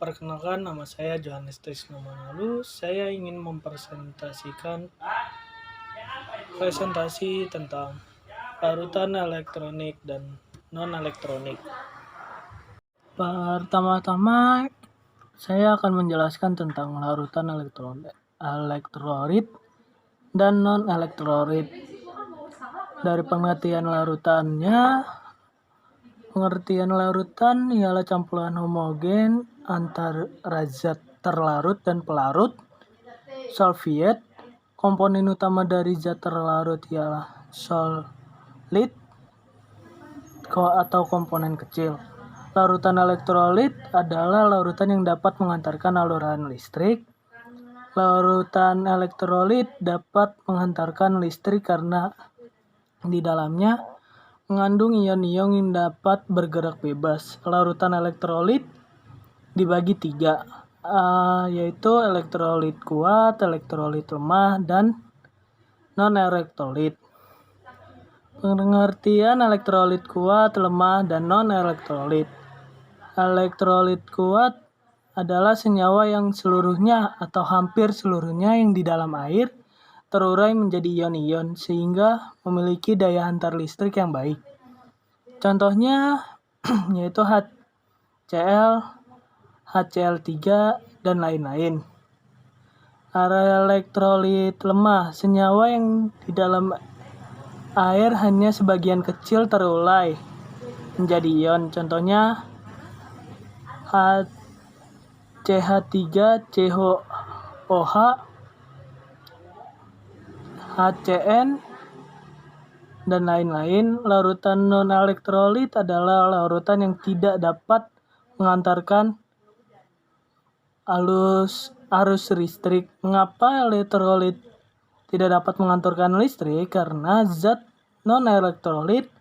Perkenalkan, nama saya Johannes Trisno Manalu. Saya ingin mempresentasikan presentasi tentang larutan elektronik dan non-elektronik. Pertama-tama, saya akan menjelaskan tentang larutan elektrolit dan non-elektrolit. Dari pengertian larutan ialah campuran homogen antara zat terlarut dan pelarut, solvent. Komponen utama dari zat terlarut ialah solid atau komponen kecil. Larutan elektrolit adalah larutan yang dapat mengantarkan aliran listrik. Larutan elektrolit dapat menghantarkan listrik karena di dalamnya mengandung ion-ion yang dapat bergerak bebas. Larutan elektrolit dibagi 3, yaitu elektrolit kuat, elektrolit lemah, dan non-elektrolit. Pengertian elektrolit kuat, lemah, dan non-elektrolit. Elektrolit kuat adalah senyawa yang seluruhnya atau hampir seluruhnya yang di dalam air terurai menjadi ion-ion sehingga memiliki daya hantar listrik yang baik. Contohnya yaitu HCl, HCl3, dan lain-lain. Elektrolit lemah, senyawa yang di dalam air hanya sebagian kecil terurai menjadi ion. Contohnya CH3COH, HCN, dan lain-lain. Larutan non-elektrolit adalah larutan yang tidak dapat mengantarkan arus listrik. Mengapa elektrolit tidak dapat mengantarkan listrik? Karena zat non-elektrolit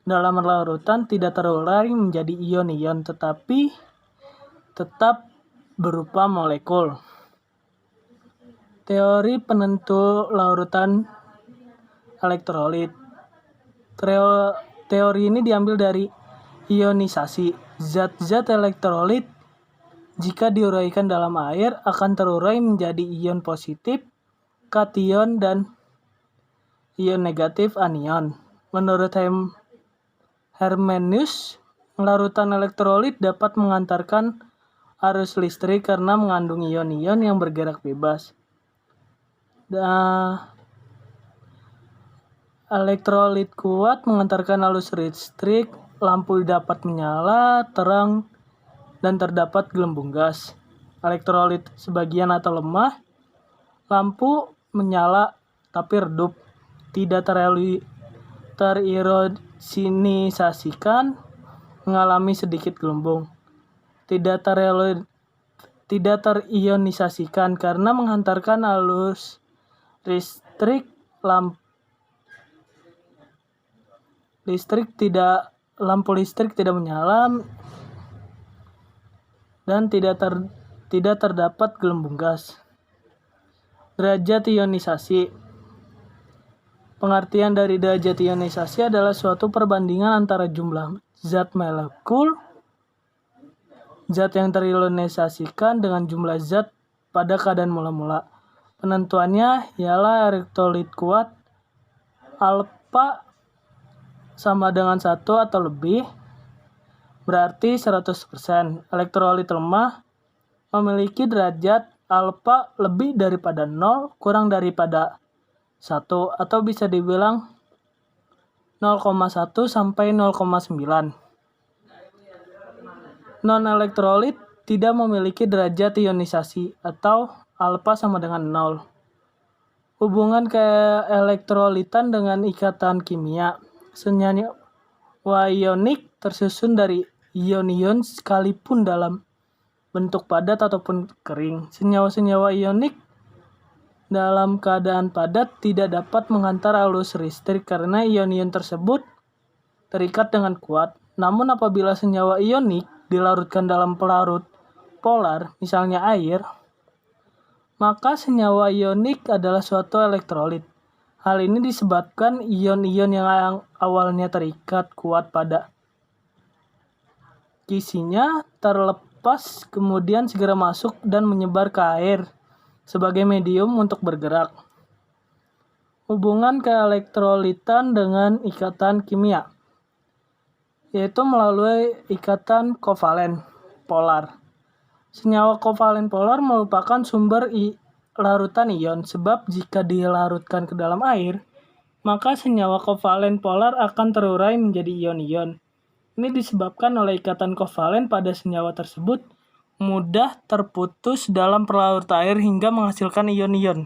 dalam larutan tidak terurai menjadi ion-ion tetapi tetap berupa molekul. Teori penentu larutan elektrolit. Teori ini diambil dari ionisasi. Zat-zat elektrolit jika diuraikan dalam air akan terurai menjadi ion positif, kation, dan ion negatif, anion. Menurut Hermenius, larutan elektrolit dapat mengantarkan arus listrik karena mengandung ion-ion yang bergerak bebas. Elektrolit kuat mengantarkan arus listrik, lampu dapat menyala, terang, dan terdapat gelembung gas. Elektrolit sebagian atau lemah, lampu menyala tapi redup, tidak terironisasikan, mengalami sedikit gelembung. Tidak terionisasikan karena menghantarkan arus listrik, lampu listrik tidak menyala, dan tidak terdapat gelembung gas. Derajat ionisasi. Pengertian dari derajat ionisasi adalah suatu perbandingan antara jumlah zat molekul zat yang terionisasikan dengan jumlah zat pada keadaan mula-mula. Penentuannya ialah elektrolit kuat alfa sama dengan 1 atau lebih, berarti 100%. Elektrolit lemah memiliki derajat alfa lebih daripada 0 kurang daripada 1 atau bisa dibilang 0,1 sampai 0,9. Non-elektrolit tidak memiliki derajat ionisasi atau alfa sama dengan 0. Hubungan keelektrolitan dengan ikatan kimia. Senyawa ionik tersusun dari ion-ion sekalipun dalam bentuk padat ataupun kering. Senyawa-senyawa ionik dalam keadaan padat tidak dapat menghantar arus listrik karena ion-ion tersebut terikat dengan kuat. Namun apabila senyawa ionik dilarutkan dalam pelarut polar, misalnya air, maka senyawa ionik adalah suatu elektrolit. Hal ini disebabkan ion-ion yang awalnya terikat kuat pada kisinya dilepas kemudian segera masuk dan menyebar ke air sebagai medium untuk bergerak. Hubungan keelektrolitan dengan ikatan kimia, yaitu melalui ikatan kovalen polar. Senyawa kovalen polar merupakan sumber larutan ion, sebab jika dilarutkan ke dalam air, maka senyawa kovalen polar akan terurai menjadi ion-ion. Ini disebabkan oleh ikatan kovalen pada senyawa tersebut mudah terputus dalam perlarut air hingga menghasilkan ion-ion.